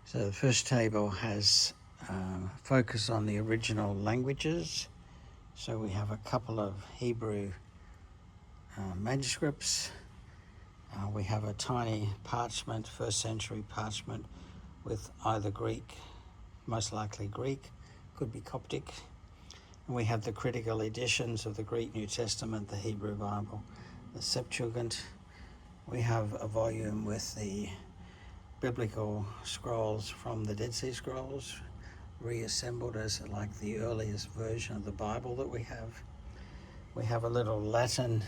So the first table has focus on the original languages. So we have a couple of Hebrew manuscripts. We have a tiny parchment, first century parchment, with either Greek, most likely Greek, could be Coptic. And we have the critical editions of the Greek New Testament, the Hebrew Bible, the Septuagint. We have a volume with the biblical scrolls from the Dead Sea Scrolls, reassembled as like the earliest version of the Bible that we have. We have a little Latin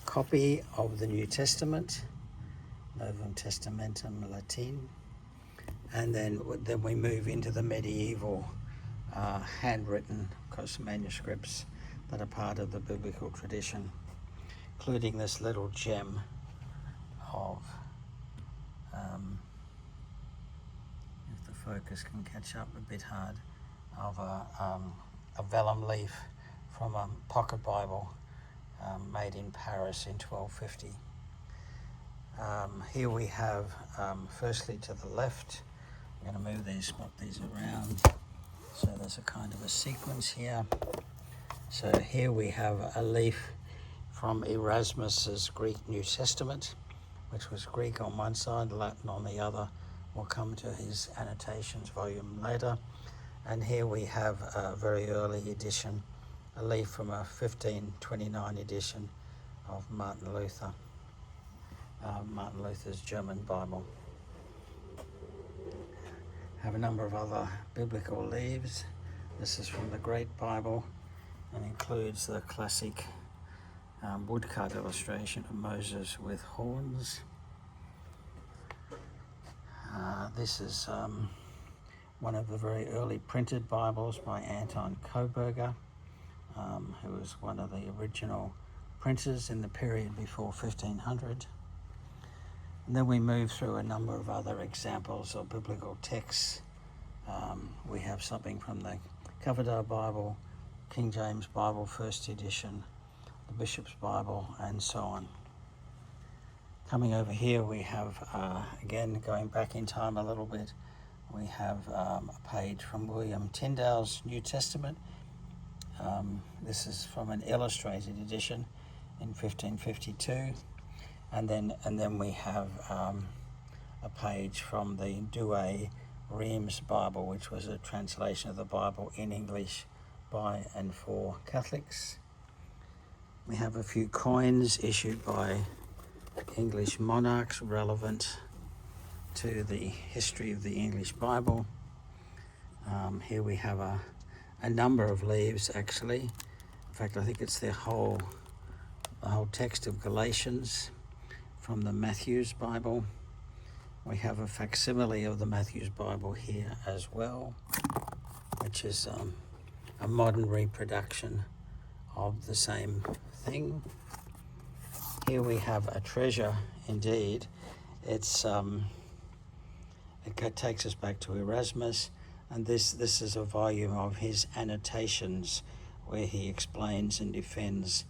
copy of the New Testament, Novum Testamentum Latin, and then we move into the medieval handwritten, of course, manuscripts that are part of the biblical tradition, including this little gem of, if the focus can catch up a bit hard, of a vellum leaf from a pocket Bible made in Paris in 1250. Here we have, firstly to the left, I'm going to swap these around, so there's a kind of a sequence here. So here we have a leaf from Erasmus's Greek New Testament, which was Greek on one side, Latin on the other. We'll come to his annotations volume later. And here we have a very early edition, a leaf from a 1529 edition of Martin Luther's German Bible. Have a number of other biblical leaves. This is from the Great Bible and includes the classic woodcut illustration of Moses with horns. This is one of the very early printed Bibles by Anton Koberger, who was one of the original printers in the period before 1500. And then we move through a number of other examples of biblical texts. We have something from the Coverdale Bible, King James Bible, first edition, the Bishop's Bible, and so on. Coming over here, we have, again, going back in time a little bit, we have a page from William Tyndale's New Testament. This is from an illustrated edition in 1552. And then we have a page from the Douay Rheims Bible, which was a translation of the Bible in English by and for Catholics. We have a few coins issued by English monarchs relevant to the history of the English Bible. Here we have a number of leaves, actually. In fact, I think it's the whole text of Galatians from the Matthew's Bible. We have a facsimile of the Matthew's Bible here as well, which is a modern reproduction of the same thing. Here we have a treasure indeed. It takes us back to Erasmus, and this is a volume of his annotations where he explains and defends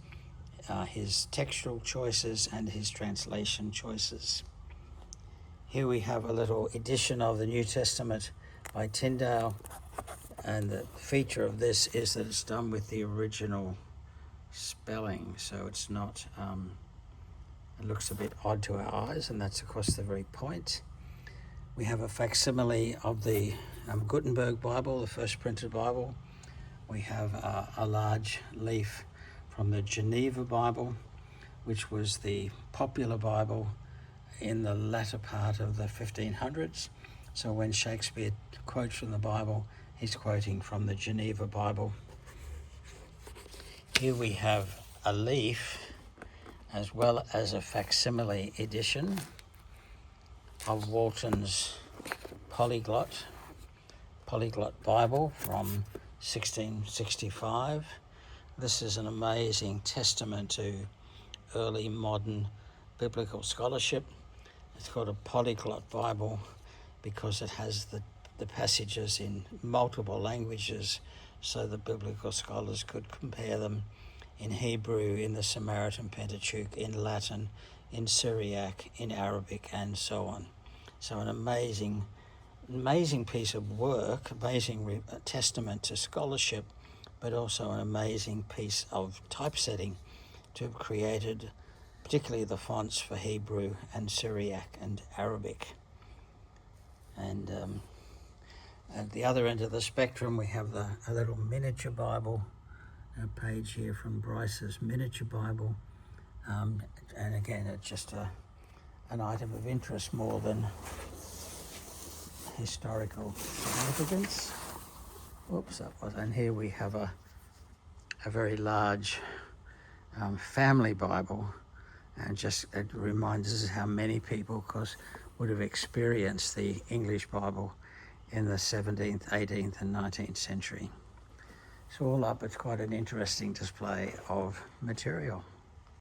his textual choices and his translation choices. Here we have a little edition of the New Testament by Tyndale, and the feature of this is that it's done with the original spelling, so it's not, it looks a bit odd to our eyes, and that's of course the very point. We have a facsimile of the Gutenberg Bible, the first printed Bible. We have a large leaf from the Geneva Bible, which was the popular Bible in the latter part of the 1500s. So when Shakespeare quotes from the Bible, he's quoting from the Geneva Bible. Here we have a leaf as well as a facsimile edition of Walton's Polyglot Bible from 1665. This is an amazing testament to early modern biblical scholarship. It's called a Polyglot Bible because it has the passages in multiple languages, so the biblical scholars could compare them in Hebrew, in the Samaritan Pentateuch, in Latin, in Syriac, in Arabic, and so on. So an amazing piece of work, amazing testament to scholarship, but also an amazing piece of typesetting to have created particularly the fonts for Hebrew and Syriac and Arabic. And at the other end of the spectrum, we have a little miniature Bible, a page here from Bryce's Miniature Bible. And again, it's just an item of interest more than historical significance. Whoops, that was. And here we have a very large family Bible, and just it reminds us how many people, of course, would have experienced the English Bible in the 17th, 18th, and 19th century. So all up, it's quite an interesting display of material.